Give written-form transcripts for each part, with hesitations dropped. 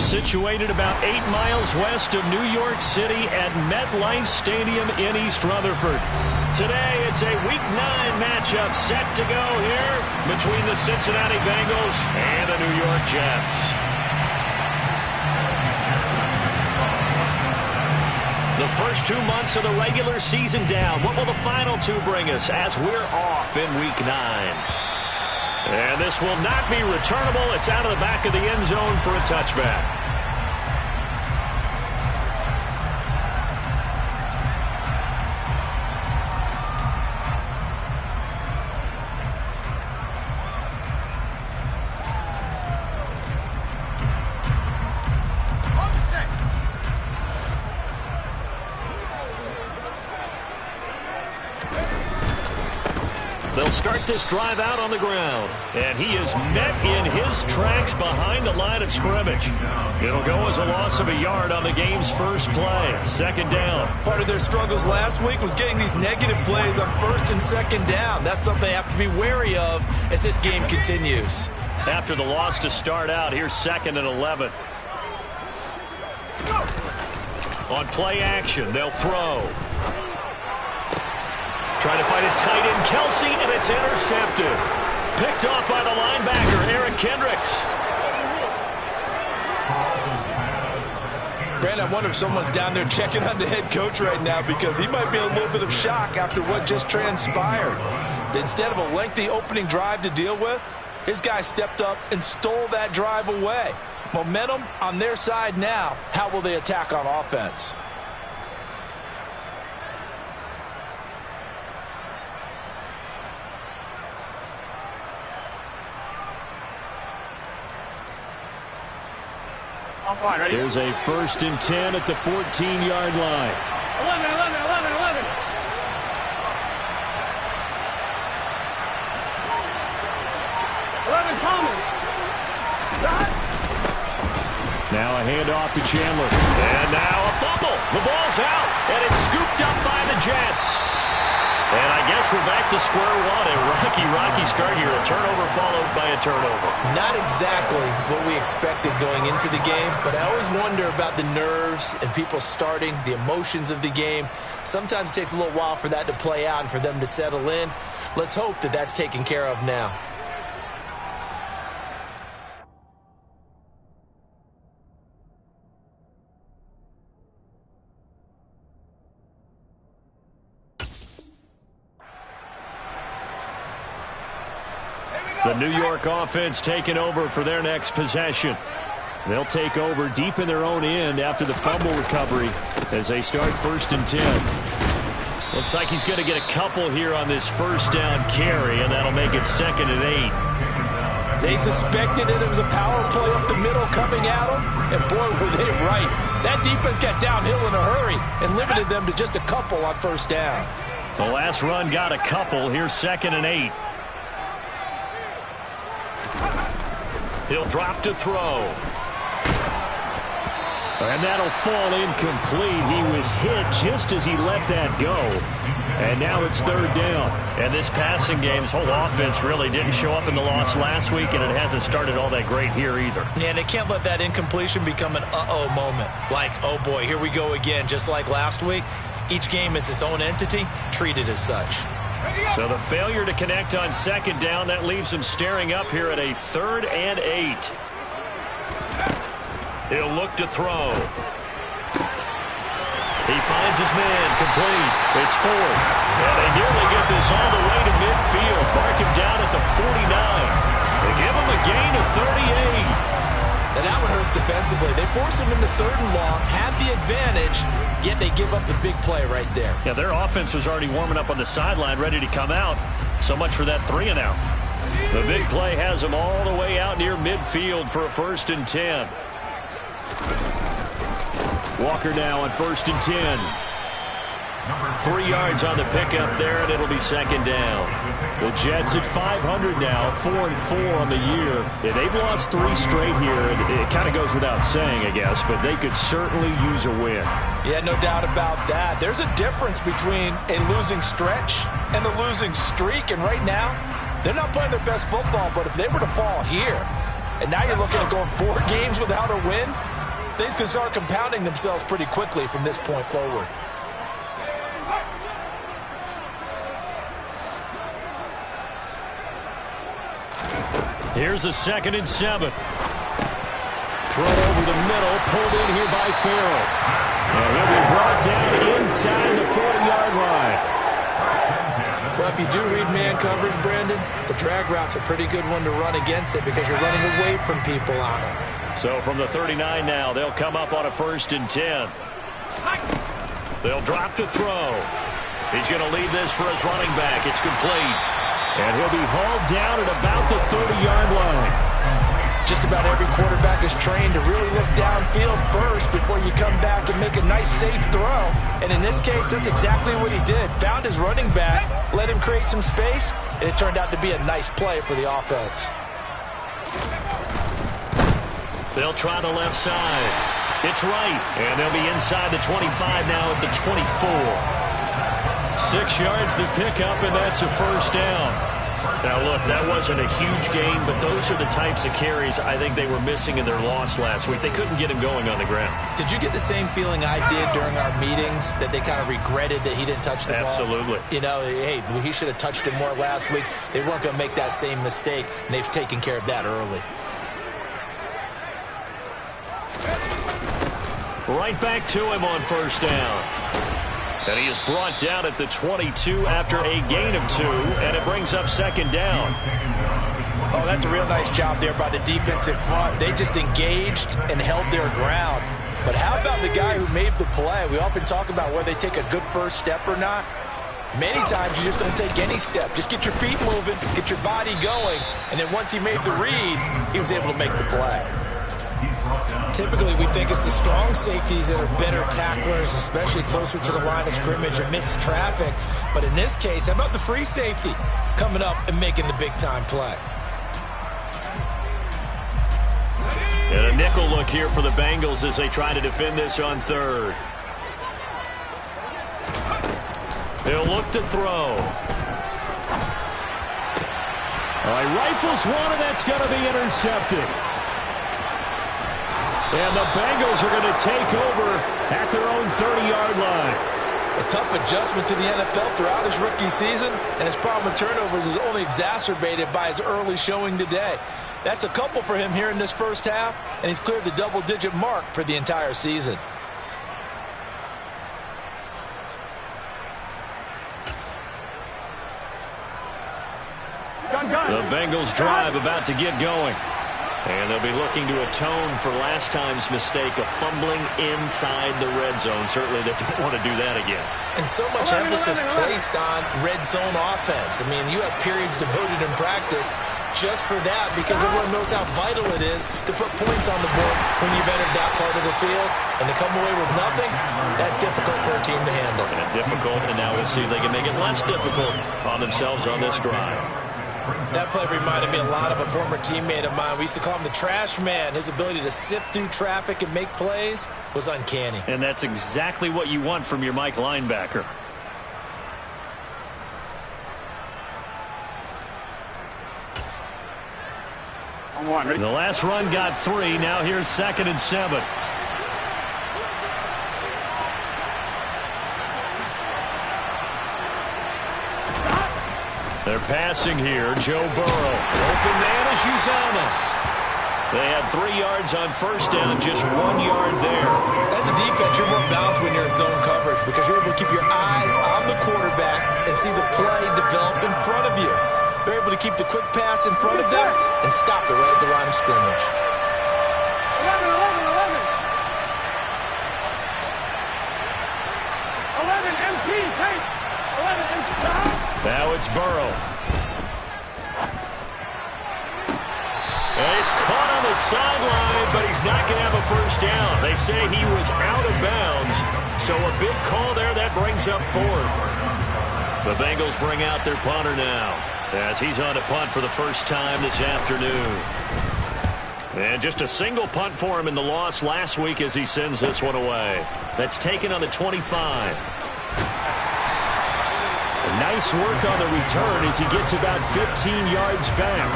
situated about 8 miles west of New York City at MetLife Stadium in East Rutherford. Today, it's a Week 9 matchup set to go here between the Cincinnati Bengals and the New York Jets. The first 2 months of the regular season down. What will the final 2 bring us as we're off in Week 9? And this will not be returnable. It's out of the back of the end zone for a touchback. They'll start this drive out on the ground. And he is met in his tracks behind the line of scrimmage. It'll go as a loss of a yard on the game's first play. Second down. Part of their struggles last week was getting these negative plays on first and second down. That's something they have to be wary of as this game continues. After the loss to start out, here's 2nd and 11. On play action, they'll throw. Trying to find his tight end, Kelsey, and it's intercepted. Picked off by the linebacker, Eric Kendricks. Brandon, I wonder if someone's down there checking on the head coach right now because he might be in a little bit of shock after what just transpired. Instead of a lengthy opening drive to deal with, his guy stepped up and stole that drive away. Momentum on their side now. How will they attack on offense? There's a 1st and 10 at the 14-yard line. 11. Now a handoff to Chandler. And now a fumble. The ball's out, and it's scooped up by the Jets. And I guess we're back to square one. A rocky start here. A turnover followed by a turnover. Not exactly what we expected going into the game, but I always wonder about the nerves and people starting, the emotions of the game. Sometimes it takes a little while for that to play out and for them to settle in. Let's hope that that's taken care of now. The New York offense taking over for their next possession. They'll take over deep in their own end after the fumble recovery as they start 1st and 10. Looks like he's going to get a couple here on this first down carry, and that'll make it 2nd and 8. They suspected it was a power play up the middle coming at them, and boy, were they right. That defense got downhill in a hurry and limited them to just a couple on first down. The last run got a couple. Here's 2nd and 8. He'll drop to throw. And that'll fall incomplete. He was hit just as he let that go. And now it's 3rd down. And this passing game's whole offense really didn't show up in the loss last week, and it hasn't started all that great here either. Yeah, and they can't let that incompletion become an uh-oh moment. Like, oh boy, here we go again, just like last week. Each game is its own entity, treated as such. So the failure to connect on 2nd down, that leaves him staring up here at a 3rd and 8. He'll look to throw. He finds his man, complete. It's 4th. And they nearly get this all the way to midfield. Mark him down at the 49. They give him a gain of 38. And that one hurts defensively. They force him into 3rd and long, had the advantage, yet they give up the big play right there. Yeah, their offense was already warming up on the sideline, ready to come out. So much for that 3 and out. The big play has them all the way out near midfield for a 1st and 10. Walker now on 1st and 10. 3 yards on the pickup there, and it'll be 2nd down. The Jets at 500 now, 4-4 on the year. Yeah, they've lost 3 straight here. It kind of goes without saying, I guess, but they could certainly use a win. Yeah, no doubt about that. There's a difference between a losing stretch and a losing streak, and right now, they're not playing their best football, but if they were to fall here, and now you're looking at going 4 games without a win, things can start compounding themselves pretty quickly from this point forward. Here's a 2nd and 7. Throw over the middle, pulled in here by Farrell. And he'll be brought down inside the 40-yard line. Well, if you do read man coverage, Brandon, the drag route's a pretty good one to run against it because you're running away from people on it. So from the 39 now, they'll come up on a 1st and 10. They'll drop to throw. He's going to leave this for his running back. It's complete. And he'll be hauled down at about the 30-yard line. Just about every quarterback is trained to really look downfield first before you come back and make a nice, safe throw. And in this case, that's exactly what he did. Found his running back, let him create some space, and it turned out to be a nice play for the offense. They'll try the left side. It's right. And they'll be inside the 25 now at the 24. 6 yards to pick up, and that's a 1st down. Now, look, that wasn't a huge gain, but those are the types of carries I think they were missing in their loss last week. They couldn't get him going on the ground. Did you get the same feeling I did during our meetings, that they kind of regretted that he didn't touch the ball? Absolutely. You know, hey, he should have touched it more last week. They weren't going to make that same mistake, and they've taken care of that early. Right back to him on 1st down. And he is brought down at the 22 after a gain of 2, and it brings up 2nd down. Oh, that's a real nice job there by the defensive front. They just engaged and held their ground. But how about the guy who made the play? We often talk about whether they take a good first step or not. Many times you just don't take any step. Just get your feet moving, get your body going, and then once he made the read, he was able to make the play. Typically, we think it's the strong safeties that are better tacklers, especially closer to the line of scrimmage amidst traffic. But in this case, how about the free safety coming up and making the big-time play? And a nickel look here for the Bengals as they try to defend this on 3rd. They'll look to throw. All right, rifles one, and that's going to be intercepted. And the Bengals are going to take over at their own 30-yard line. A tough adjustment to the NFL throughout his rookie season, and his problem with turnovers is only exacerbated by his early showing today. That's a couple for him here in this first half, and he's cleared the double-digit mark for the entire season. The Bengals drive about to get going. And they'll be looking to atone for last time's mistake of fumbling inside the red zone. Certainly they don't want to do that again. And so much emphasis placed on red zone offense. I mean, you have periods devoted in practice just for that because everyone knows how vital it is to put points on the board when you've entered that part of the field. And to come away with nothing, that's difficult for a team to handle. And difficult, and now we'll see if they can make it less difficult on themselves on this drive. That play reminded me a lot of a former teammate of mine. We used to call him the trash man. His ability to sift through traffic and make plays was uncanny. And that's exactly what you want from your Mike linebacker. The last run got 3. Now here's 2nd and 7. They're passing here. Joe Burrow. Open man is Uzomah. They had 3 yards on 1st down, just 1 yard there. As a defense, you're more balanced when you're in zone coverage because you're able to keep your eyes on the quarterback and see the play develop in front of you. They're able to keep the quick pass in front of them and stop it right at the line of scrimmage. 11, 11, 11. 11 MP, take. 11 and stop. Now it's Burrow. And he's caught on the sideline, but he's not going to have a 1st down. They say he was out of bounds, so a big call there that brings up 4th. The Bengals bring out their punter now as he's on a punt for the first time this afternoon. And just a single punt for him in the loss last week as he sends this one away. That's taken on the 25. Nice work on the return as he gets about 15 yards back.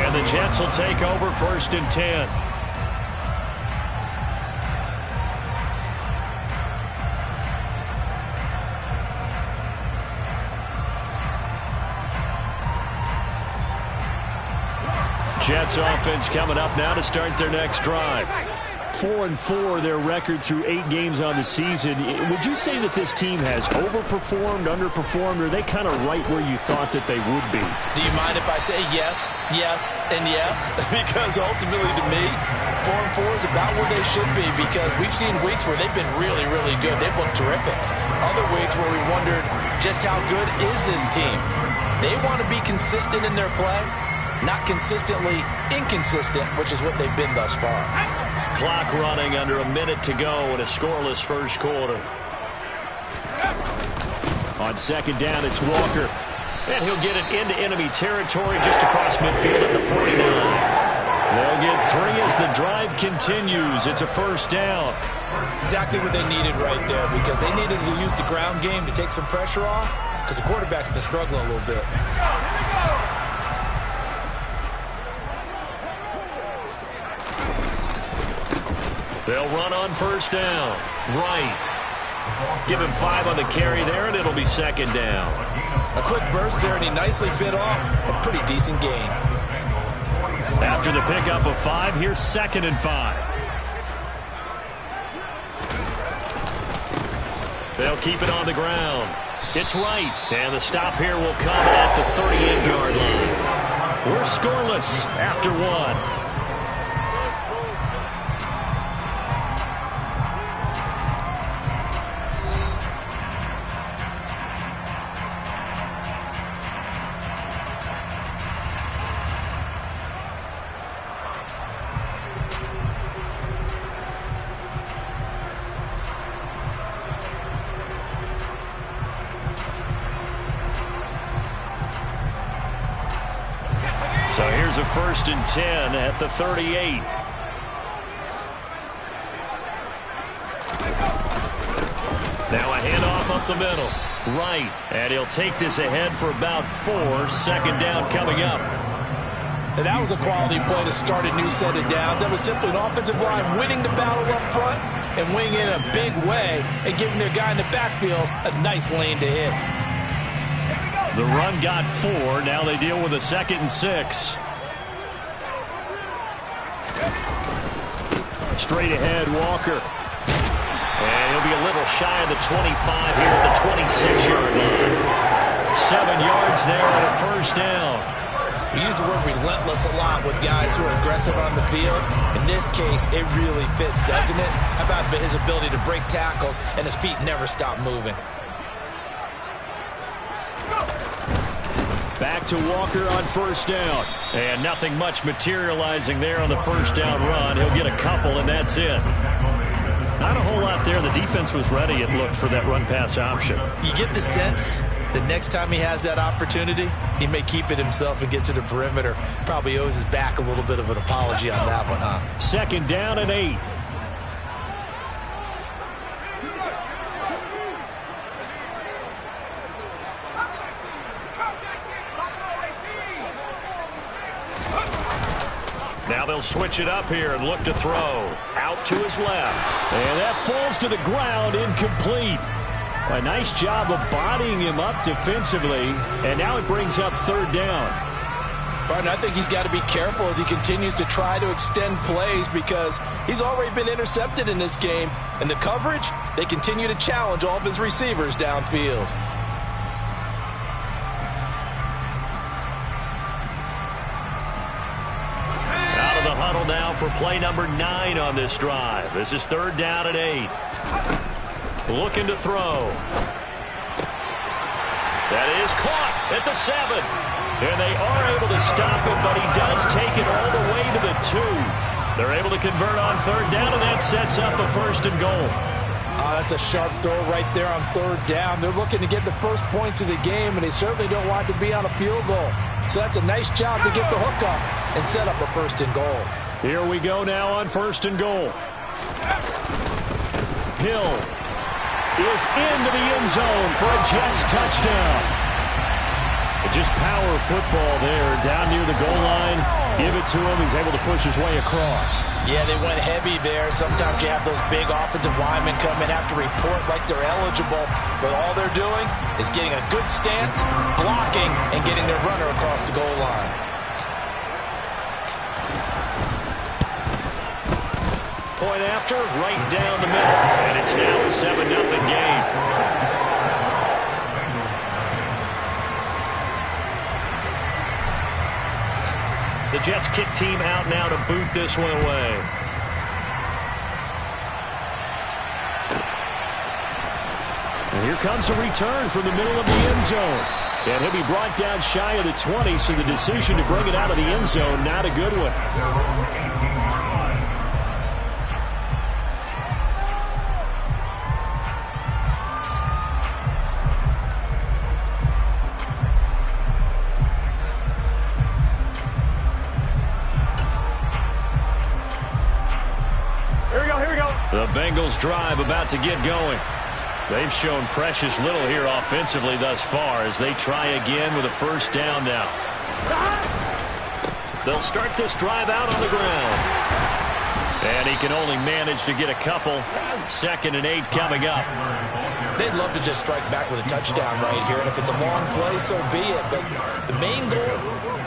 And the Jets will take over 1st and 10. Jets offense coming up now to start their next drive. 4-4 their record through 8 games on the season. Would you say that this team has overperformed, underperformed, or are they kind of right where you thought that they would be? Do you mind if I say yes, yes, and yes? Because ultimately to me, 4-4 is about where they should be, because we've seen weeks where they've been really, really good. They've looked terrific. Other weeks where we wondered just how good is this team. They want to be consistent in their play, not consistently inconsistent, which is what they've been thus far. Clock running under a minute to go in a scoreless first quarter. On second down, it's Walker. And he'll get it into enemy territory just across midfield at the 49. They'll get 3 as the drive continues. It's a first down. Exactly what they needed right there, because they needed to use the ground game to take some pressure off, because the quarterback's been struggling a little bit. They'll run on first down. Right. Give him 5 on the carry there, and it'll be second down. A quick burst there, and he nicely bit off a pretty decent gain. After the pickup of 5, here's 2nd and 5. They'll keep it on the ground. It's right, and the stop here will come at the 38-yard line. We're scoreless after 1. So here's a 1st and 10 at the 38. Now a handoff up the middle. Right. And he'll take this ahead for about 4. Second down coming up. And that was a quality play to start a new set of downs. That was simply an offensive line winning the battle up front and winning in a big way and giving their guy in the backfield a nice lane to hit. The run got 4. Now they deal with a 2nd and 6. Straight ahead, Walker. And he'll be a little shy of the 25 here at the 26-yard line. 7 yards there on a first down. We use the word relentless a lot with guys who are aggressive on the field. In this case, it really fits, doesn't it? How about his ability to break tackles and his feet never stop moving? Back to Walker on first down. And nothing much materializing there on the first down run. He'll get a couple, and that's it. Not a whole lot there. The defense was ready, it looked, for that run-pass option. You get the sense that next time he has that opportunity, he may keep it himself and get to the perimeter. Probably owes his back a little bit of an apology on that one, huh? 2nd down and 8. Now they'll switch it up here and look to throw. Out to his left. And that falls to the ground, incomplete. A nice job of bodying him up defensively. And now it brings up 3rd down. Barton, I think he's got to be careful as he continues to try to extend plays, because he's already been intercepted in this game. And the coverage, they continue to challenge all of his receivers downfield. Now for play number 9 on this drive. This is 3rd down and 8. Looking to throw. That is caught at the 7. And they are able to stop him, but he does take it all the way to the 2. They're able to convert on 3rd down, and that sets up a 1st and goal. That's a sharp throw right there on 3rd down. They're looking to get the first points of the game, and they certainly don't want to be on a field goal. So that's a nice job to get the hook up and set up a 1st and goal. Here we go now on 1st and goal. Hill is into the end zone for a Jets touchdown. Just power football there down near the goal line. Give it to him. He's able to push his way across. Yeah, they went heavy there. Sometimes you have those big offensive linemen come in, have to report like they're eligible. But all they're doing is getting a good stance, blocking, and getting their runner across the goal line. point after, right down the middle. And it's now a 7-0 game. The Jets kick team out now to boot this one away. And here comes a return from the middle of the end zone. And he'll be brought down shy of the 20, so the decision to bring it out of the end zone, not a good one. Here we go. The Bengals drive about to get going. They've shown precious little here offensively thus far as they try again with a first down now. They'll start this drive out on the ground. And he can only manage to get a couple. 2nd and 8 coming up. They'd love to just strike back with a touchdown right here, and if it's a long play, so be it. But the main goal,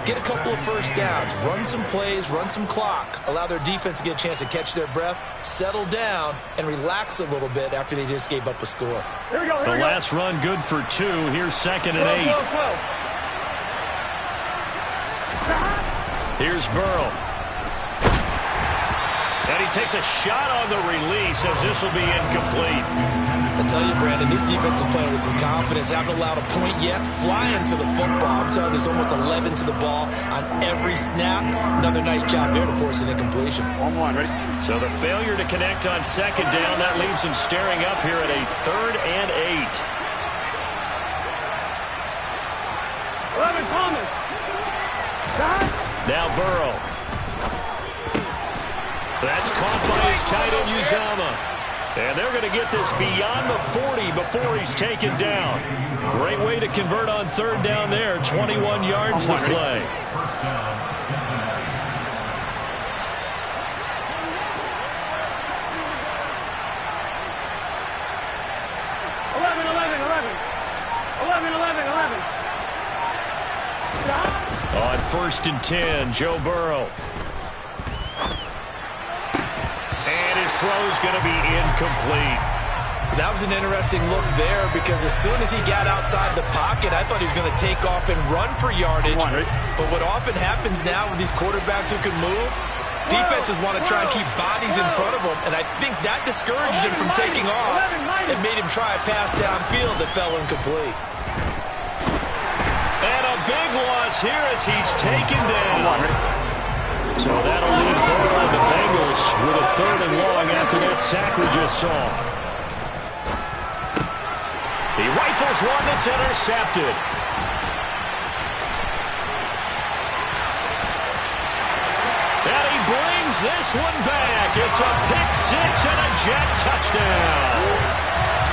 get a couple of first downs, run some plays, run some clock, allow their defense to get a chance to catch their breath, settle down, and relax a little bit after they just gave up a score. Here we go. The last run good for 2. Here's 2nd and 8. 12. Here's Burrow. And he takes a shot on the release as this will be incomplete. I tell you, Brandon, this defense is playing with some confidence. Haven't allowed a point yet. Flying to the football. I'm telling you, there's almost 11 to the ball on every snap. Another nice job there to force an incompletion. 1-1, ready? So the failure to connect on 2nd down, that leaves him staring up here at a 3rd and 8. 11, Thomas. Now Burrow. That's caught by his tight end, Uzama. And they're going to get this beyond the 40 before he's taken down. Great way to convert on 3rd down there. 21 yards to play. On 1st and 10, Joe Burrow. And his throw's going to be incomplete. That was an interesting look there because as soon as he got outside the pocket, I thought he was going to take off and run for yardage. But what often happens now with these quarterbacks who can move, defenses want to try and keep bodies in front of them, and I think that discouraged him from taking off and made him try a pass downfield that fell incomplete. And a big loss here as he's taken down. So that'll leave Burrow and the Bengals with a 3rd and long after that sack we just saw. He rifles one that's intercepted. And he brings this one back. It's a pick 6 and a Jet touchdown.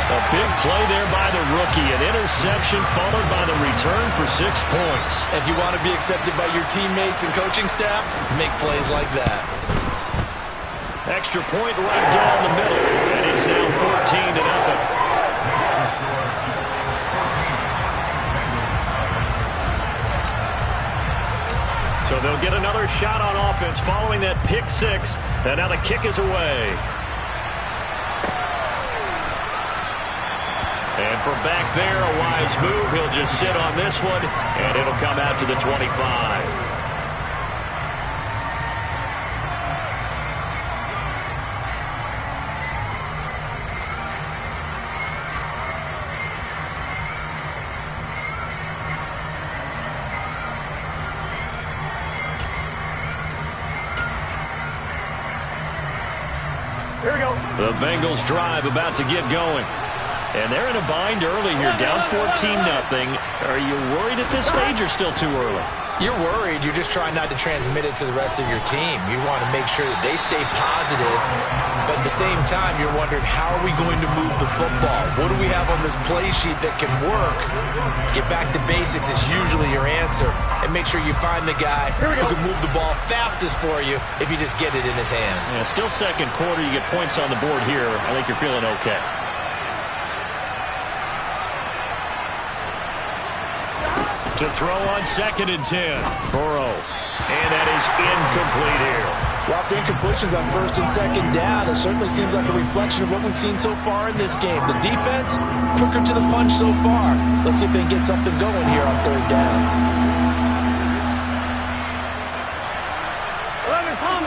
A big play there by the rookie. An interception followed by the return for 6 points. If you want to be accepted by your teammates and coaching staff, make plays like that. Extra point right down the middle. And it's now 14-0. So they'll get another shot on offense following that pick 6. And now the kick is away. And from back there, a wise move. He'll just sit on this one, and it'll come out to the 25. Here we go. The Bengals drive about to get going. And they're in a bind early here, down 14-0. Are you worried at this stage or still too early? You're worried. You're just trying not to transmit it to the rest of your team. You want to make sure that they stay positive, but at the same time, you're wondering, how are we going to move the football? What do we have on this play sheet that can work? Get back to basics is usually your answer, and make sure you find the guy who can move the ball fastest for you if you just get it in his hands. Yeah, still 2nd quarter. You get points on the board here. I think you're feeling okay. To throw on 2nd and 10. Burrow. And that is incomplete here. Well, after incompletions on first and second down, it certainly seems like a reflection of what we've seen so far in this game. The defense, quicker to the punch so far. Let's see if they can get something going here on third down.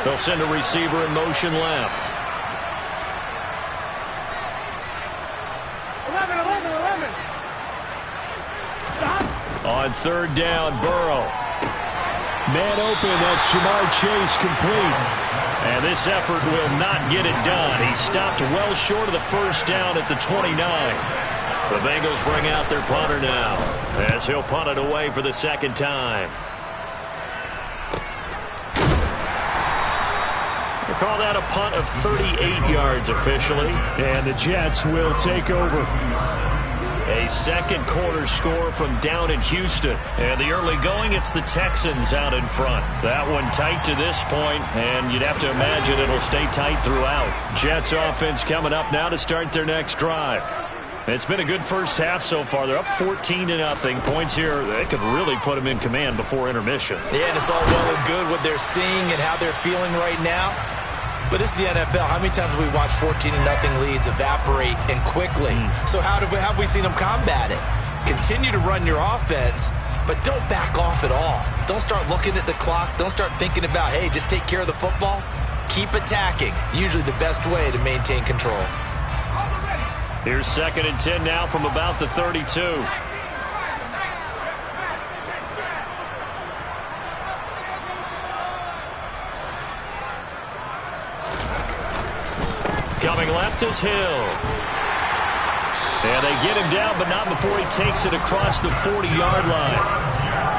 They'll send a receiver in motion left. 11. Stop. On third down, Burrow. Man open, that's Jamar Chase complete. And this effort will not get it done. He stopped well short of the first down at the 29. The Bengals bring out their punter now, as he'll punt it away for the second time. They call that a punt of 38 yards officially. And the Jets will take over. A second quarter score from down in Houston. And the early going, it's the Texans out in front. That one tight to this point, and you'd have to imagine it'll stay tight throughout. Jets offense coming up now to start their next drive. It's been a good first half so far. They're up 14-0. Points here, they could really put them in command before intermission. Yeah, and it's all well and good what they're seeing and how they're feeling right now. But this is the NFL. How many times have we watched 14-0 leads evaporate and quickly? So how have we seen them combat it? Continue to run your offense, but don't back off at all. Don't start looking at the clock. Don't start thinking about, hey, just take care of the football. Keep attacking. Usually the best way to maintain control. Here's 2nd and 10 now from about the 32. Coming left is Hill. And they get him down, but not before he takes it across the 40-yard line.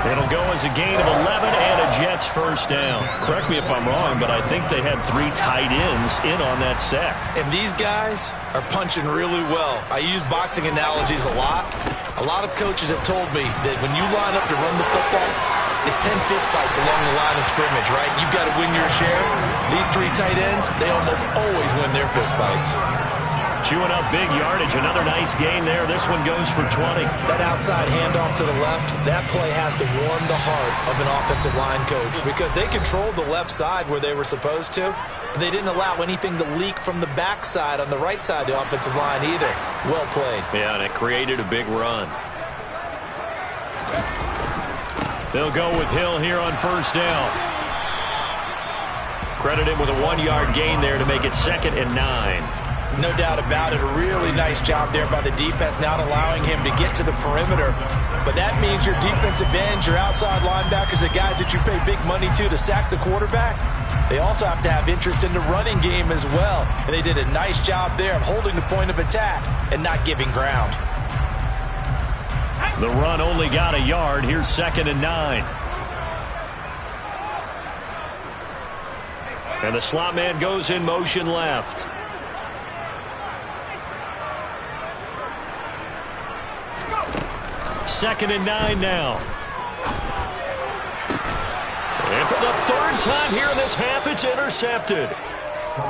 It'll go as a gain of 11 and a Jets first down. Correct me if I'm wrong, but I think they had 3 tight ends in on that set. And these guys are punching really well. I use boxing analogies a lot. A lot of coaches have told me that when you line up to run the football, it's 10 fistfights along the line of scrimmage, right? You've got to win your share. These 3 tight ends, they almost always win their fistfights. Chewing up big yardage. Another nice gain there. This one goes for 20. That outside handoff to the left, that play has to warm the heart of an offensive line coach because they controlled the left side where they were supposed to, but they didn't allow anything to leak from the backside on the right side of the offensive line either. Well played. Yeah, and it created a big run. They'll go with Hill here on first down. Credit him with a 1-yard gain there to make it 2nd and 9. No doubt about it. A really nice job there by the defense, not allowing him to get to the perimeter. But that means your defensive ends, your outside linebackers, the guys that you pay big money to sack the quarterback, they also have to have interest in the running game as well. And they did a nice job there of holding the point of attack and not giving ground. The run only got a yard. Here's 2nd and 9. And the slot man goes in motion left. Second and 9 now. And for the 3rd time here in this half, it's intercepted.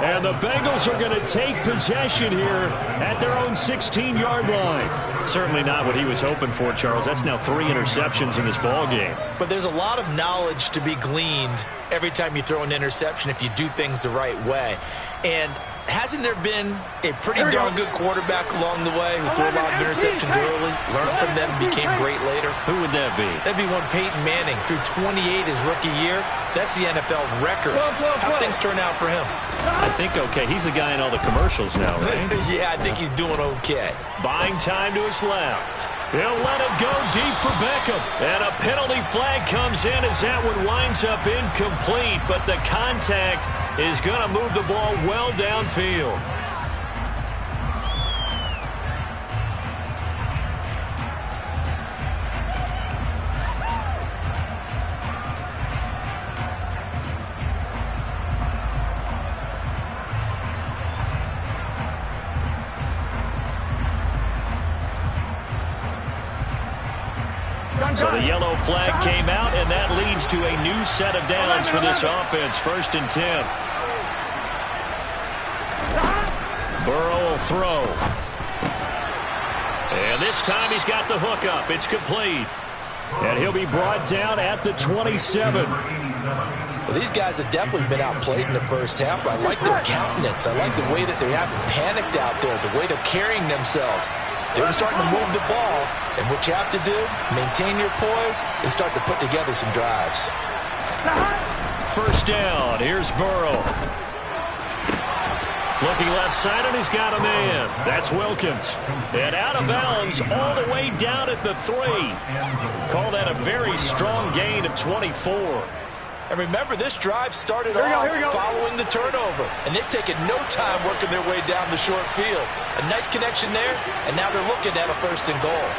And the Bengals are going to take possession here at their own 16-yard line. Certainly not what he was hoping for, Charles. That's now 3 interceptions in this ball game. But there's a lot of knowledge to be gleaned every time you throw an interception if you do things the right way. And hasn't there been a pretty darn good quarterback along the way who threw a lot of interceptions early, learned from them, became great later? Who would that be? That'd be one Peyton Manning. Threw 28 his rookie year. That's the NFL record. How things turn out for him? I think okay. He's the guy in all the commercials now, right? Yeah, I think he's doing okay. Buying time to his left. He'll let it go deep for Beckham. And a penalty flag comes in as that one winds up incomplete. But the contact is going to move the ball well downfield. So the yellow flag came out, and that leads to a new set of downs for this offense. 1st and 10. Burrow will throw. And this time he's got the hook up. It's complete. And he'll be brought down at the 27. Well, these guys have definitely been outplayed in the first half, but I like their countenance. I like the way that they haven't panicked out there, the way they're carrying themselves. They're starting to move the ball, and what you have to do, maintain your poise and start to put together some drives. First down, here's Burrow. Looking left side, and he's got a man. That's Wilkins. And out of bounds all the way down at the 3. Call that a very strong gain of 24. And remember, this drive started off following the turnover. And they've taken no time working their way down the short field. A nice connection there, and now they're looking at a first and goal.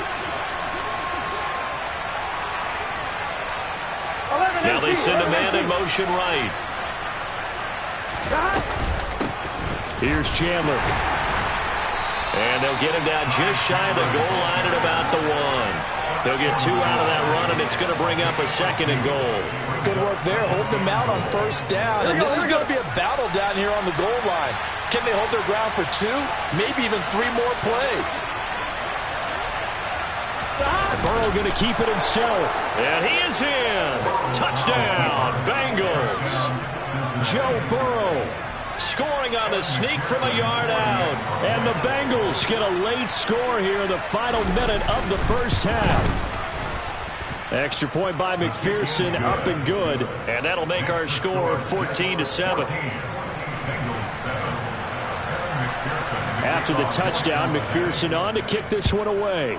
Now they send a man in motion right. Here's Chandler. And they'll get him down just shy of the goal line at about the 1. They'll get 2 out of that run, and it's going to bring up a second and goal. Good work there, holding them out on first down. And this is going to be a battle down here on the goal line. Can they hold their ground for 2, maybe even 3 more plays? Burrow going to keep it himself. And he is in. Touchdown, Bengals. Joe Burrow scoring on the sneak from a yard out. And the Bengals get a late score here in the final minute of the first half. Extra point by McPherson, up and good. And that'll make our score 14-7. After the touchdown, McPherson on to kick this one away.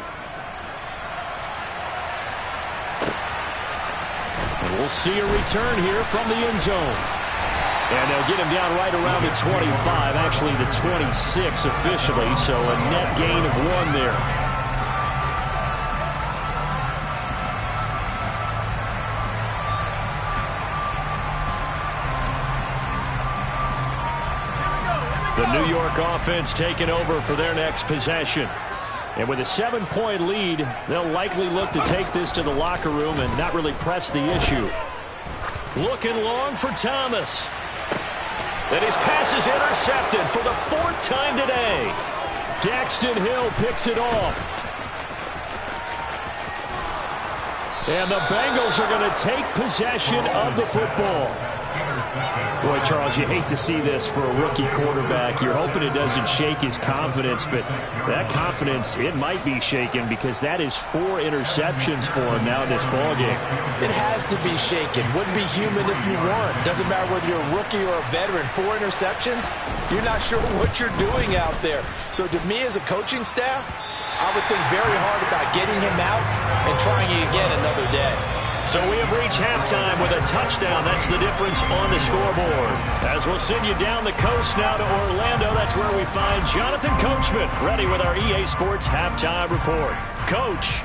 And we'll see a return here from the end zone. And they'll get him down right around the 25, actually the 26 officially, so a net gain of 1 there. The New York offense taking over for their next possession. And with a 7-point lead, they'll likely look to take this to the locker room and not really press the issue. Looking long for Thomas. And his pass is intercepted for the 4th time today. Daxton Hill picks it off. And the Bengals are going to take possession of the football. Boy, Charles, you hate to see this for a rookie quarterback. You're hoping it doesn't shake his confidence, but that confidence, it might be shaken because that is 4 interceptions for him now in this ballgame. It has to be shaken. Wouldn't be human if you weren't. Doesn't matter whether you're a rookie or a veteran. 4 interceptions, you're not sure what you're doing out there. So to me as a coaching staff, I would think very hard about getting him out and trying it again another day. So we have reached halftime with a touchdown. That's the difference on the scoreboard. As we'll send you down the coast now to Orlando, that's where we find Jonathan Coachman, ready with our EA Sports Halftime Report. Coach.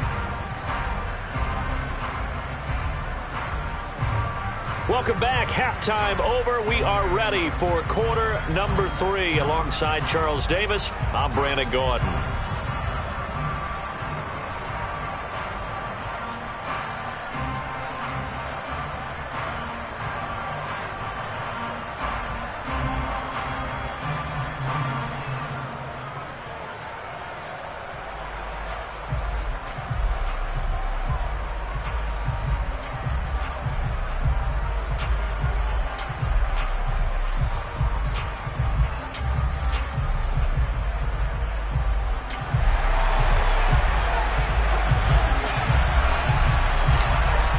Welcome back. Halftime over. We are ready for quarter number 3. Alongside Charles Davis, I'm Brandon Gordon.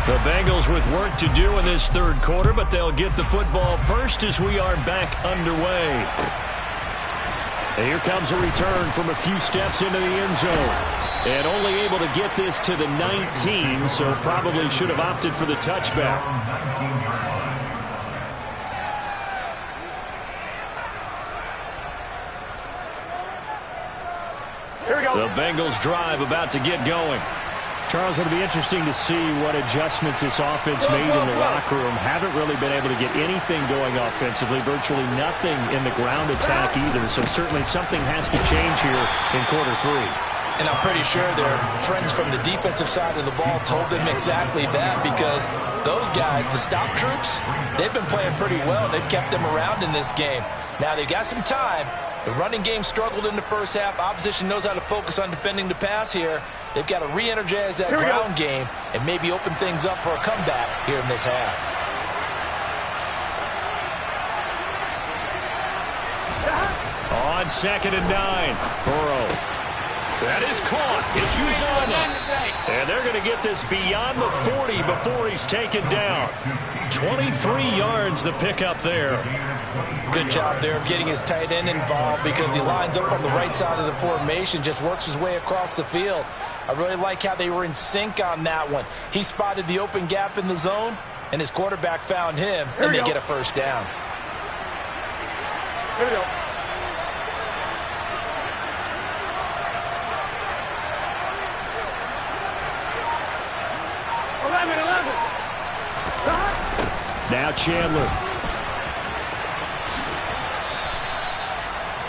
The Bengals with work to do in this 3rd quarter, but they'll get the football first as we are back underway. And here comes a return from a few steps into the end zone. And only able to get this to the 19, so probably should have opted for the touchback. Here we go. The Bengals drive about to get going. Charles, it'll be interesting to see what adjustments this offense made in the locker room. Haven't really been able to get anything going offensively, virtually nothing in the ground attack either. So certainly something has to change here in quarter 3. And I'm pretty sure their friends from the defensive side of the ball told them exactly that, because those guys, the stop troops, they've been playing pretty well. They've kept them around in this game. Now they got some time. The running game struggled in the first half. Opposition knows how to focus on defending the pass here. They've got to re-energize that ground game and maybe open things up for a comeback here in this half. On 2nd and 9, Burrow. That is caught. It's Uzomah. And they're going to get this beyond the 40 before he's taken down. 23 yards the pickup there. Good job there of getting his tight end involved because he lines up on the right side of the formation, just works his way across the field. I really like how they were in sync on that one. He spotted the open gap in the zone, and his quarterback found him, and they get a first down. Here we go. Now Chandler.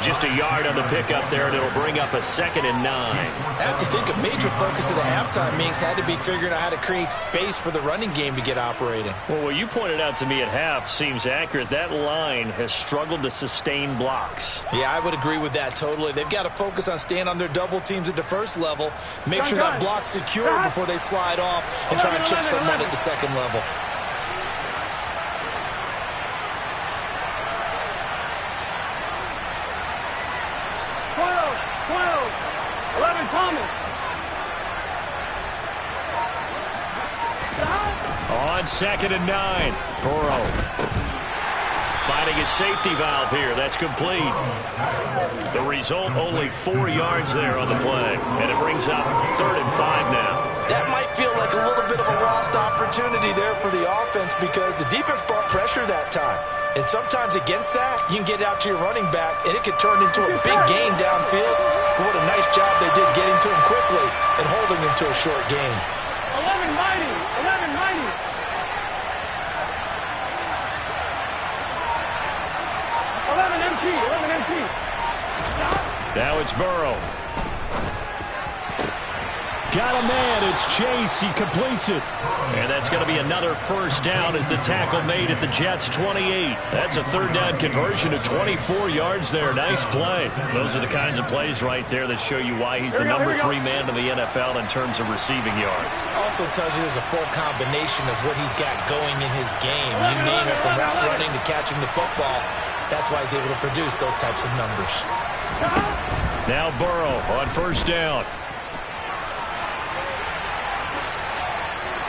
Just a yard on the pickup there, and it'll bring up a 2nd and 9. I have to think a major focus of the halftime meetings had to be figuring out how to create space for the running game to get operating. Well, what you pointed out to me at half seems accurate. That line has struggled to sustain blocks. Yeah, I would agree with that totally. They've got to focus on staying on their double teams at the first level, make sure that block's secure before they slide off and try and chip someone at the second level. 11, Thomas. On 2nd and 9, Burrow. Finding his safety valve here. That's complete. The result, only 4 yards there on the play. And it brings up 3rd and 5 now. That might feel like a little bit of a lost opportunity there for the offense because the defense brought pressure that time. And sometimes against that, you can get out to your running back, and it could turn into a big gain downfield. But what a nice job they did getting to him quickly and holding him to a short gain. 11 mighty. 11 mighty. 11 MT. 11 MT. Now it's Burrow. Got a man. It's Chase. He completes it. And that's going to be another first down as the tackle made at the Jets' 28. That's a 3rd down conversion to 24 yards there. Nice play. Those are the kinds of plays right there that show you why he's the number 3 man in the NFL in terms of receiving yards. Also tells you there's a full combination of what he's got going in his game. You name it, from route running to catching the football. That's why he's able to produce those types of numbers. Now Burrow on first down.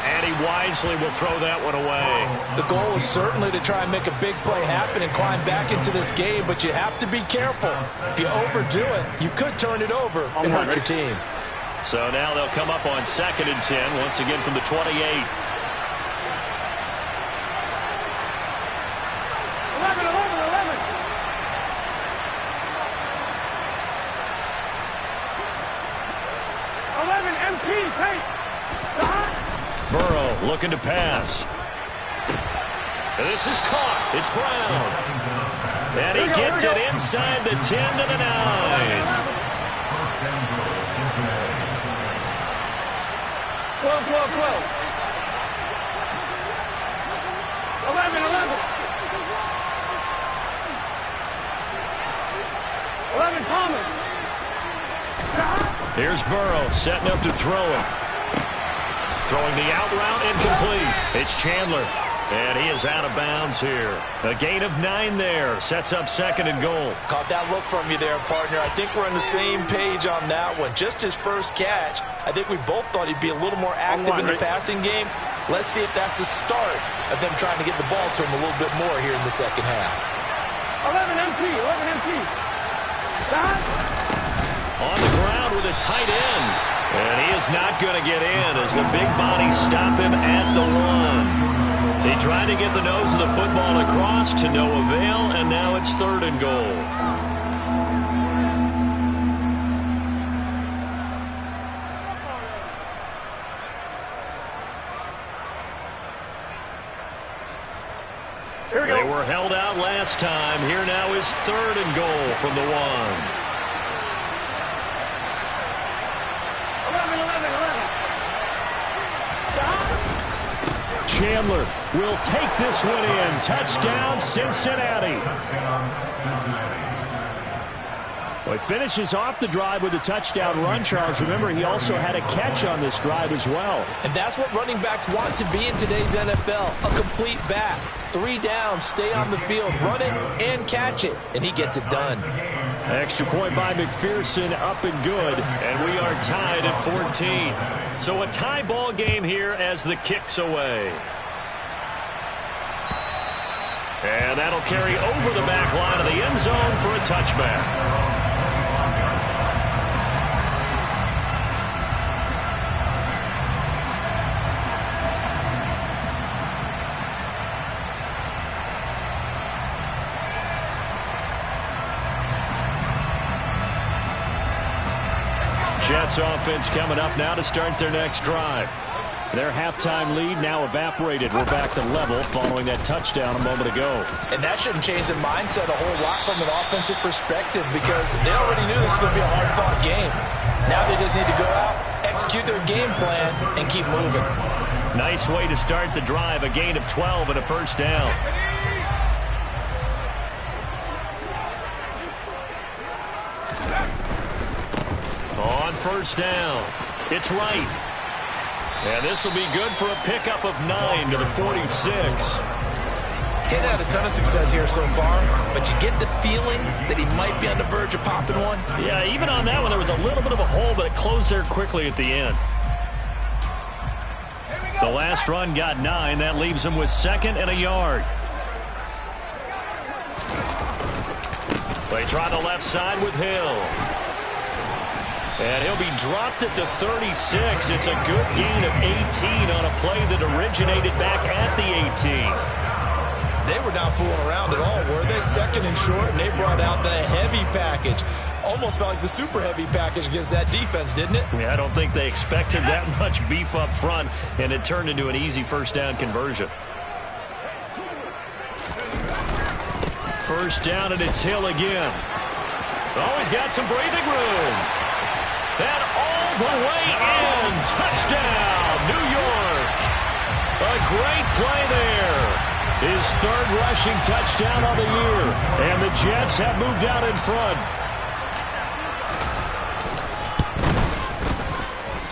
And he wisely will throw that one away. The goal is certainly to try and make a big play happen and climb back into this game, but you have to be careful. If you overdo it, you could turn it over and hurt your team. So now they'll come up on 2nd and 10, once again from the 28. 11, 11, 11. MP, take. Burrow looking to pass. This is caught. It's Brown. And he gets it inside the 10 to the 9. 12, 12, 12. 11, 11. 11, Thomas. Here's Burrow setting up to throw it. Throwing the out route, incomplete. It's Chandler. And he is out of bounds here. A gain of 9 there. Sets up 2nd and goal. Caught that look from you there, partner. I think we're on the same page on that one. Just his first catch. I think we both thought he'd be a little more active in the passing game. Let's see if that's the start of them trying to get the ball to him a little bit more here in the second half. 11 MT, 11 MT. Stop. On the ground with a tight end. And he is not going to get in as the big bodies stop him at the 1. They tried to get the nose of the football across to no avail, and now it's 3rd and goal. They were held out last time. Here now is 3rd and goal from the 1. Chandler will take this one in. Touchdown, Cincinnati. Well, he finishes off the drive with a touchdown run, Charles. Remember, he also had a catch on this drive as well. And that's what running backs want to be in today's NFL, a complete back. 3 down, stay on the field, run it, and catch it. And he gets it done. Extra point by McPherson, up and good, and we are tied at 14. So a tie ball game here as the kick's away. And that'll carry over the back line of the end zone for a touchback. Jets offense coming up now to start their next drive. Their halftime lead now evaporated. We're back to level following that touchdown a moment ago. And that shouldn't change their mindset a whole lot from an offensive perspective because they already knew this was going to be a hard-fought game. Now they just need to go out, execute their game plan, and keep moving. Nice way to start the drive. A gain of 12 and a first down. On first down, it's right. And this will be good for a pickup of 9 to the 46. He's had a ton of success here so far, but you get the feeling that he might be on the verge of popping one. Yeah, even on that one, there was a little bit of a hole, but it closed there quickly at the end. The last run got 9. That leaves him with 2nd and a yard. They try the left side with Hill. And he'll be dropped at the 36. It's a good gain of 18 on a play that originated back at the 18. They were not fooling around at all, were they? 2nd and short, and they brought out the heavy package. Almost felt like the super heavy package against that defense, didn't it? Yeah, I don't think they expected that much beef up front, and it turned into an easy first down conversion. First down, and it's Hill again. Oh, he's got some breathing room. And all the way in. Touchdown, New York. A great play there. His 3rd rushing touchdown on the year. And the Jets have moved out in front.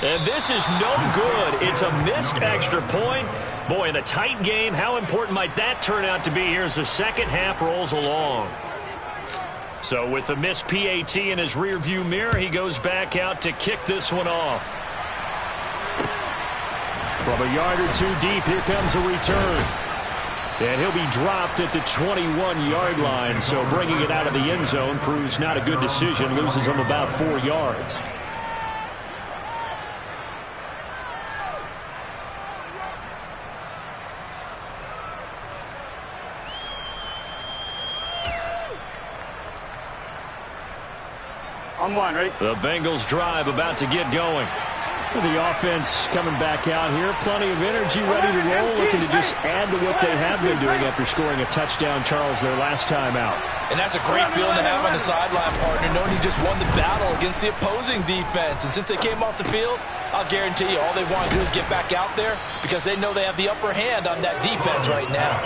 And this is no good. It's a missed extra point. Boy, in a tight game, how important might that turn out to be here as the second half rolls along? So with the missed PAT in his rearview mirror, he goes back out to kick this one off. From a yard or two deep, here comes a return. And he'll be dropped at the 21-yard line. So bringing it out of the end zone proves not a good decision. Loses him about 4 yards. On one, ready? The Bengals drive about to get going. The offense coming back out here. Plenty of energy, ready to roll, looking to just add to what they have been doing after scoring a touchdown, Charles, their last time out. And that's a great feeling to have on the sideline, partner, knowing he just won the battle against the opposing defense. And since they came off the field, I'll guarantee you all they want to do is get back out there because they know they have the upper hand on that defense right now.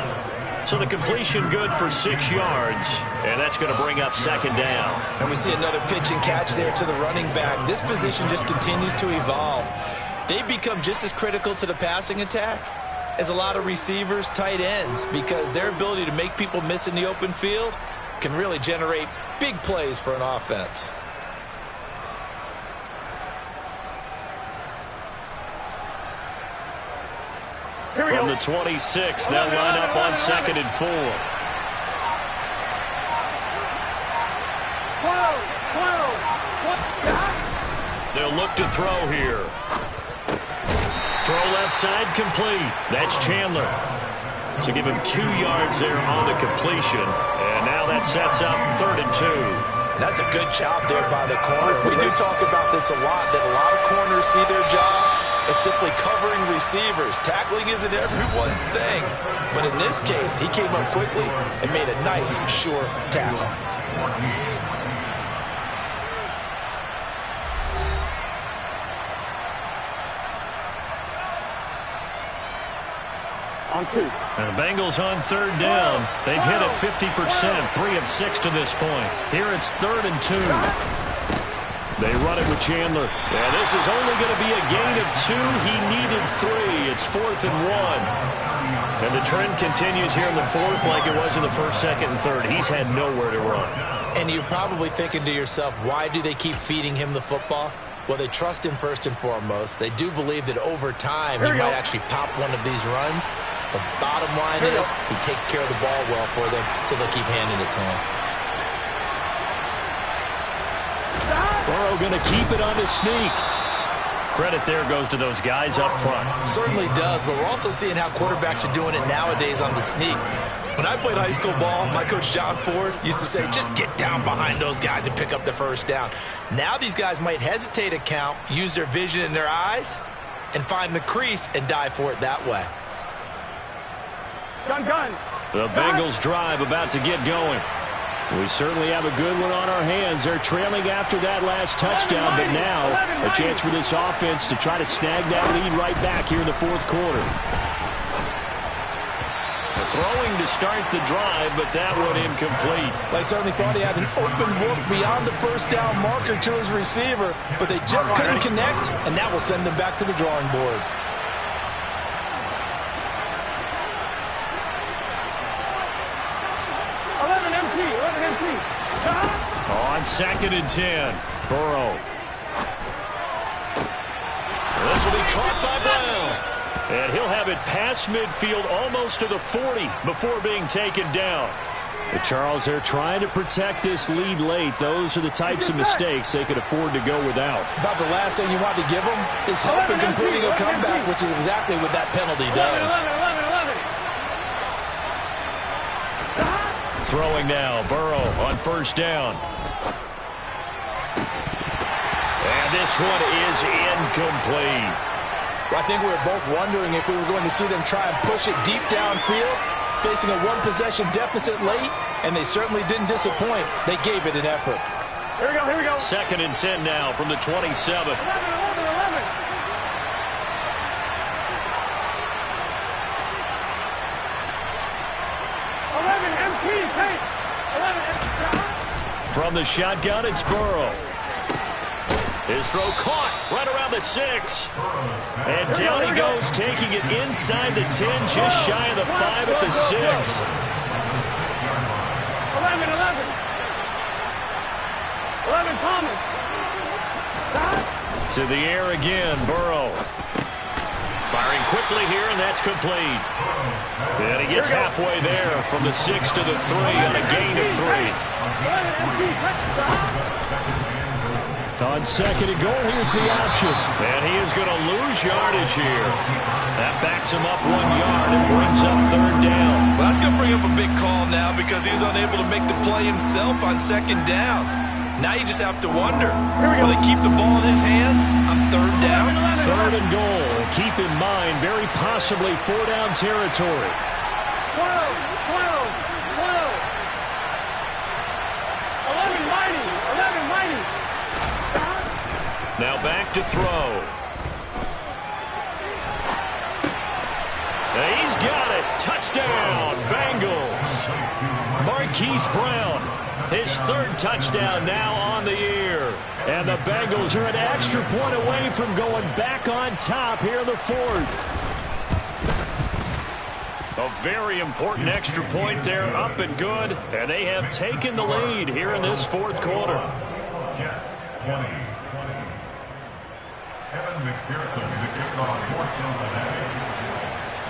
So the completion good for 6 yards, and that's going to bring up 2nd down. And we see another pitch and catch there to the running back. This position just continues to evolve. They become just as critical to the passing attack as a lot of receivers, tight ends, because their ability to make people miss in the open field can really generate big plays for an offense. From the 26, they'll line up on 2nd and 4. They'll look to throw here. Throw left side complete. That's Chandler. So give him 2 yards there on the completion. And now that sets up 3rd and 2. That's a good job there by the corner. We do talk about this a lot, that a lot of corners see their job as simply covering receivers. Tackling isn't everyone's thing. But in this case, he came up quickly and made a nice, sure tackle. On 2. And the Bengals on 3rd down. They've hit it 50%, 3 of 6 to this point. Here it's 3rd and 2. They run it with Chandler. Yeah, this is only going to be a gain of 2. He needed 3. It's 4th and 1. And the trend continues here in the 4th like it was in the 1st, 2nd, and 3rd. He's had nowhere to run. And you're probably thinking to yourself, why do they keep feeding him the football? Well, they trust him first and foremost. They do believe that over time he might actually pop one of these runs. The bottom line is he takes care of the ball well for them, so they'll keep handing it to him. Burrow going to keep it on the sneak. Credit there goes to those guys up front. Certainly does, but we're also seeing how quarterbacks are doing it nowadays on the sneak. When I played high school ball, my coach John Ford used to say, just get down behind those guys and pick up the first down. Now these guys might hesitate to count, use their vision in their eyes, and find the crease and dive for it that way. Gun. The Bengals drive about to get going. We certainly have a good one on our hands. They're trailing after that last touchdown, but now a chance for this offense to try to snag that lead right back here in the fourth quarter. Throwing to start the drive, but that one incomplete. They certainly thought he had an open look beyond the first down marker to his receiver, but they just couldn't connect, and that will send them back to the drawing board. On 2nd and 10, Burrow. This will be caught by Brown. And he'll have it past midfield almost to the 40 before being taken down. But Charles, they're trying to protect this lead late. Those are the types of mistakes they could afford to go without. About the last thing you want to give them is help in completing a comeback, which is exactly what that penalty does. Throwing now, Burrow on first down. And this one is incomplete. Well, I think we were both wondering if we were going to see them try and push it deep downfield, facing a one-possession deficit late, and they certainly didn't disappoint. They gave it an effort. Here we go. 2nd and 10 now from the 27. 11. From the shotgun, it's Burrow. His throw caught right around the 6. And down he goes, taking it inside the 10, just shy of the 5 at the 6. 11, Thomas. To the air again, Burrow. Firing quickly here, and that's complete. And he gets halfway there from the 6 to the 3 on a gain of 3. On 2nd and goal, here's the option. And he is going to lose yardage here. That backs him up 1 yard and brings up 3rd down. Well, that's going to bring up a big call now because he's unable to make the play himself on 2nd down. Now you just have to wonder, will they keep the ball in his hands on 3rd down? 3rd and goal. Keep in mind, very possibly 4-down territory. 12. 11 mighty. Now back to throw. And he's got it. Touchdown, Bengals. Marquise Brown, his 3rd touchdown now on the year. And the Bengals are an extra point away from going back on top here in the 4th. A very important extra point there, up and good. And they have taken the lead here in this 4th quarter.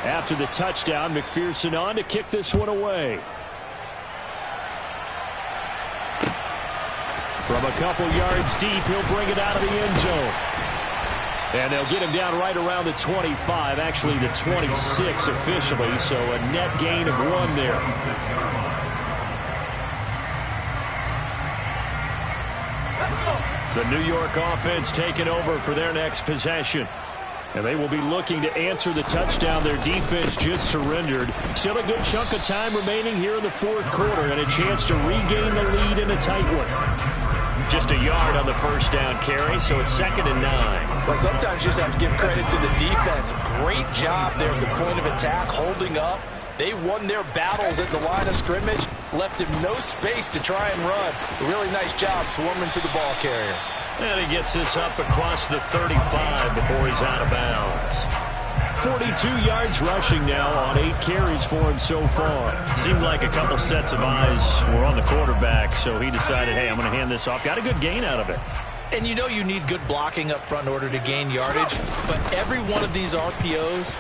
After the touchdown, McPherson on to kick this one away. From a couple yards deep, he'll bring it out of the end zone. And they'll get him down right around the 25, actually the 26 officially, so a net gain of 1 there. The New York offense taking over for their next possession. And they will be looking to answer the touchdown their defense just surrendered. Still a good chunk of time remaining here in the 4th quarter and a chance to regain the lead in a tight one. Just a yard on the first down carry, so it's 2nd and 9. Well, sometimes you just have to give credit to the defense. Great job there at the point of attack, holding up. They won their battles at the line of scrimmage, left him no space to try and run. A really nice job swarming to the ball carrier. And he gets this up across the 35 before he's out of bounds. 42 yards rushing now on 8 carries for him so far. Seemed like a couple sets of eyes were on the quarterback, so he decided, hey, I'm going to hand this off. Got a good gain out of it. And you know you need good blocking up front in order to gain yardage, but every one of these RPOs,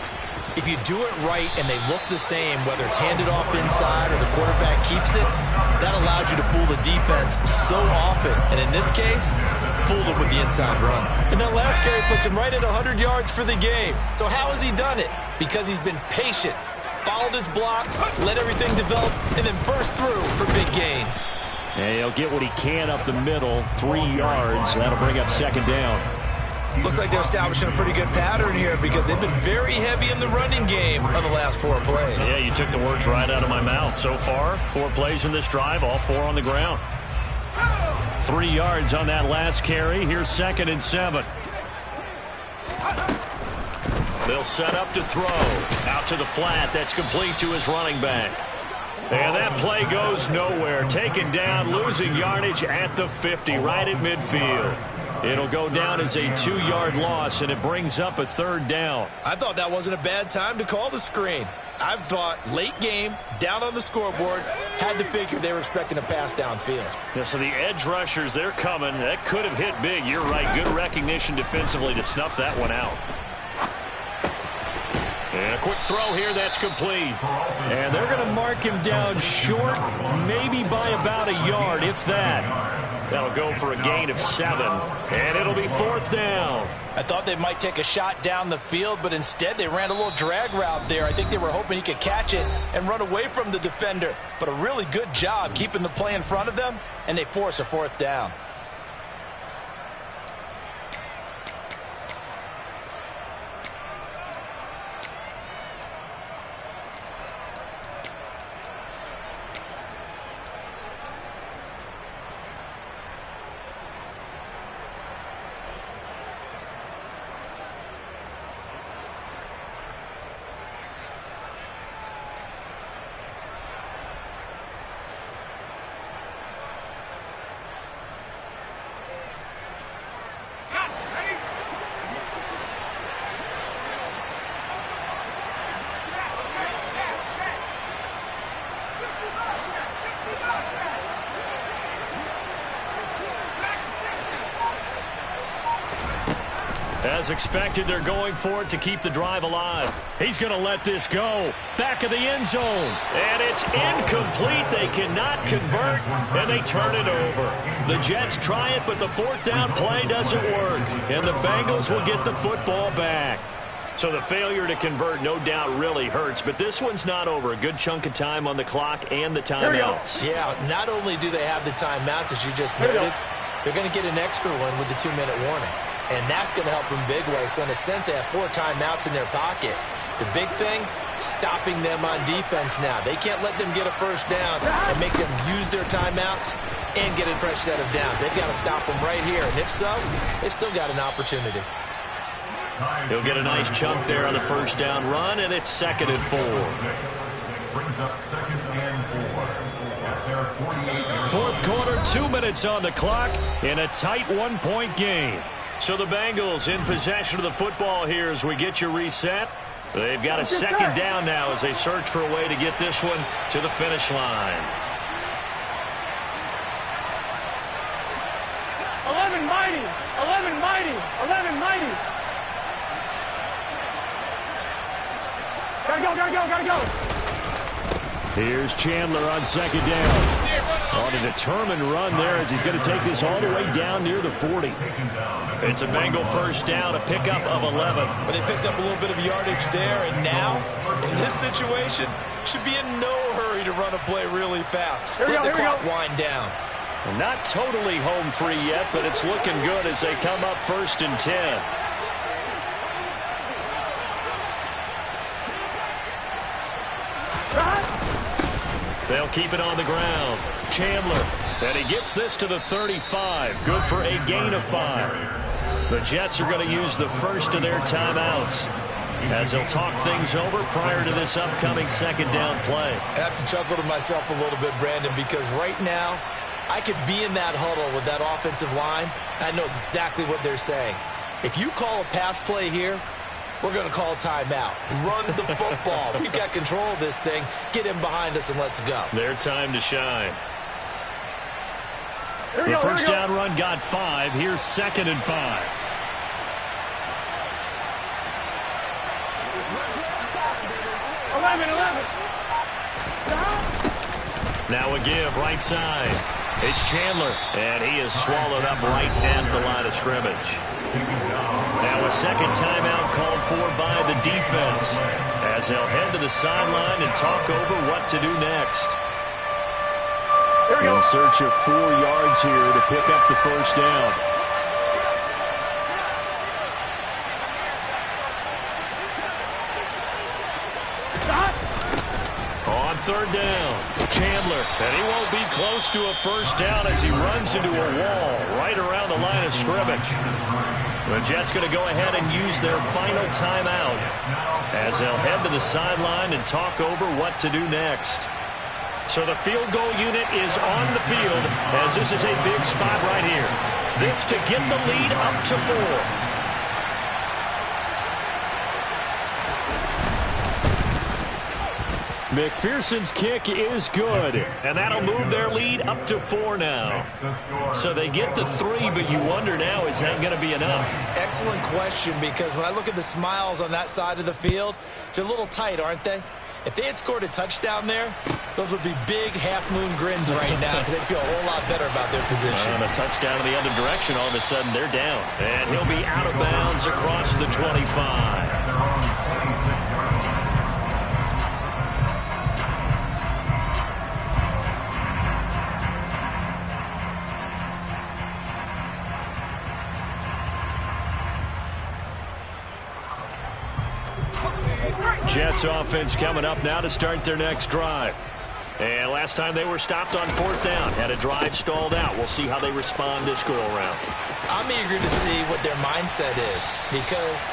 if you do it right and they look the same, whether it's handed off inside or the quarterback keeps it, that allows you to fool the defense so often. And in this case, fooled him with the inside run. And that last carry puts him right at 100 yards for the game. So how has he done it? Because he's been patient, followed his blocks, let everything develop, and then burst through for big gains. And he'll get what he can up the middle, 3 yards. That'll bring up second down. Looks like they're establishing a pretty good pattern here because they've been very heavy in the running game on the last 4 plays. Yeah, you took the words right out of my mouth. So far, 4 plays in this drive, all 4 on the ground. 3 yards on that last carry. Here's 2nd and 7. They'll set up to throw. Out to the flat. That's complete to his running back. And that play goes nowhere. Taken down, losing yardage at the 50, right at midfield. It'll go down as a 2-yard loss, and it brings up a 3rd down. I thought that wasn't a bad time to call the screen. I thought late game, down on the scoreboard, had to figure they were expecting a pass downfield. Yeah, so the edge rushers, they're coming. That could have hit big. You're right. Good recognition defensively to snuff that one out. And a quick throw here, that's complete. And they're going to mark him down short, maybe by about a yard, if that. That'll go for a gain of 7, and it'll be 4th down. I thought they might take a shot down the field, but instead they ran a little drag route there. I think they were hoping he could catch it and run away from the defender. But a really good job keeping the play in front of them, and they force a 4th down. As expected, they're going for it to keep the drive alive. He's going to let this go. Back of the end zone. And it's incomplete. They cannot convert, and they turn it over. The Jets try it, but the 4th down play doesn't work. And the Bengals will get the football back. So the failure to convert, no doubt, really hurts. But this one's not over. A good chunk of time on the clock and the timeouts. Yeah, not only do they have the timeouts, as you just noted, they're going to get an extra one with the 2-minute warning. And that's going to help them big way. So in a sense, they have 4 timeouts in their pocket. The big thing, stopping them on defense now. They can't let them get a 1st down and make them use their timeouts and get a fresh set of downs. They've got to stop them right here. And if so, they've still got an opportunity. He'll get a nice chunk there on the 1st down run, and it's 2nd and 4. Brings up 2nd and 4. At their 48. 4th quarter, 2 minutes on the clock in a tight 1-point game. So the Bengals in possession of the football here as we get you reset. They've got a 2nd down now as they search for a way to get this one to the finish line. 11 mighty, 11 mighty, 11 mighty. Gotta go. Here's Chandler on 2nd down. On a determined run there as he's going to take this all the way down near the 40. It's a Bengal 1st down, a pickup of 11. But they picked up a little bit of yardage there, and now, in this situation, should be in no hurry to run a play really fast. Let the clock wind down. Well, not totally home free yet, but it's looking good as they come up 1st and 10. They'll keep it on the ground. Chandler, and he gets this to the 35. Good for a gain of 5. The Jets are going to use the first of their timeouts as they'll talk things over prior to this upcoming 2nd down play. I have to chuckle to myself a little bit, Brandon, because right now I could be in that huddle with that offensive line. I know exactly what they're saying. If you call a pass play here, We're going to call timeout. Run the football. We've got control of this thing. Get him behind us and let's go. Their time to shine. The first down run got 5. Here's 2nd and 5. Now a give right side. It's Chandler, and he is swallowed up right at the line of scrimmage. Now a second timeout called for by the defense as they'll head to the sideline and talk over what to do next. In search of 4 yards here to pick up the first down. On 3rd down, Chandler, and he won't be close to a first down as he runs into a wall right around the line of scrimmage. The Jets going to go ahead and use their final timeout as they'll head to the sideline and talk over what to do next. So the field goal unit is on the field as this is a big spot right here. This to get the lead up to 4. McPherson's kick is good, and that'll move their lead up to 4 now. So they get to 3, but you wonder now, is that going to be enough? Excellent question, because when I look at the smiles on that side of the field, they're a little tight, aren't they? If they had scored a touchdown there, those would be big half-moon grins right now because they'd feel a whole lot better about their position. On a touchdown in the other direction, all of a sudden they're down. And he'll be out of bounds across the 25. Jets offense coming up now to start their next drive. And last time they were stopped on 4th down, had a drive stalled out. We'll see how they respond this go-around. I'm eager to see what their mindset is because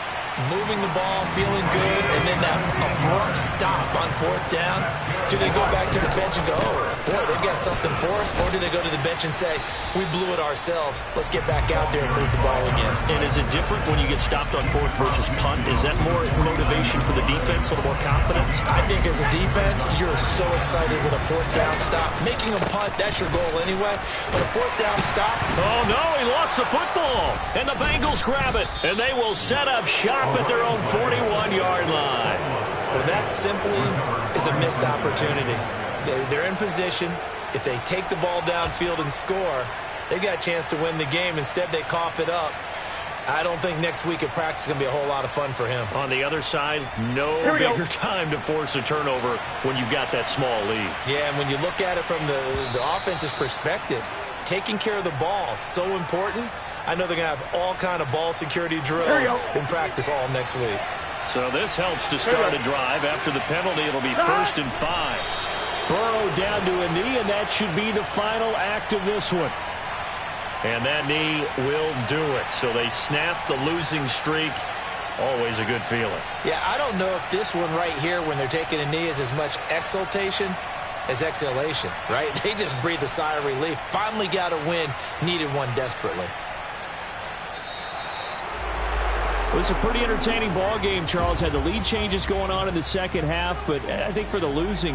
moving the ball, feeling good, and then that abrupt stop on 4th down, do they go back to the bench and go, oh, boy, they've got something for us, or do they go to the bench and say, we blew it ourselves, let's get back out there and move the ball again? And is it different when you get stopped on 4th versus punt? Is that more motivation for the defense, a little more confidence? I think as a defense, you're so excited with a 4th down stop. Making a punt, that's your goal anyway, but a 4th down stop. Oh, no, he lost the football, and the Bengals grab it, and they will set up shop at their own 41-yard line. Well, that simply is a missed opportunity. They're in position. If they take the ball downfield and score, they got a chance to win the game. Instead, they cough it up. I don't think next week at practice is going to be a whole lot of fun for him. On the other side, no bigger time to force a turnover when you've got that small lead. Yeah, and when you look at it from the offense's perspective, taking care of the ball is so important. I know they're going to have all kind of ball security drills in practice all next week. So this helps to start a drive. After the penalty, it'll be 1st and 5. Burrow down to a knee, and that should be the final act of this one. And that knee will do it. So they snap the losing streak. Always a good feeling. Yeah, I don't know if this one right here, when they're taking a knee, is as much exultation as exhalation, right? They just breathe a sigh of relief. Finally got a win, needed one desperately. It was a pretty entertaining ball game, Charles. Had the lead changes going on in the second half, but I think for the losing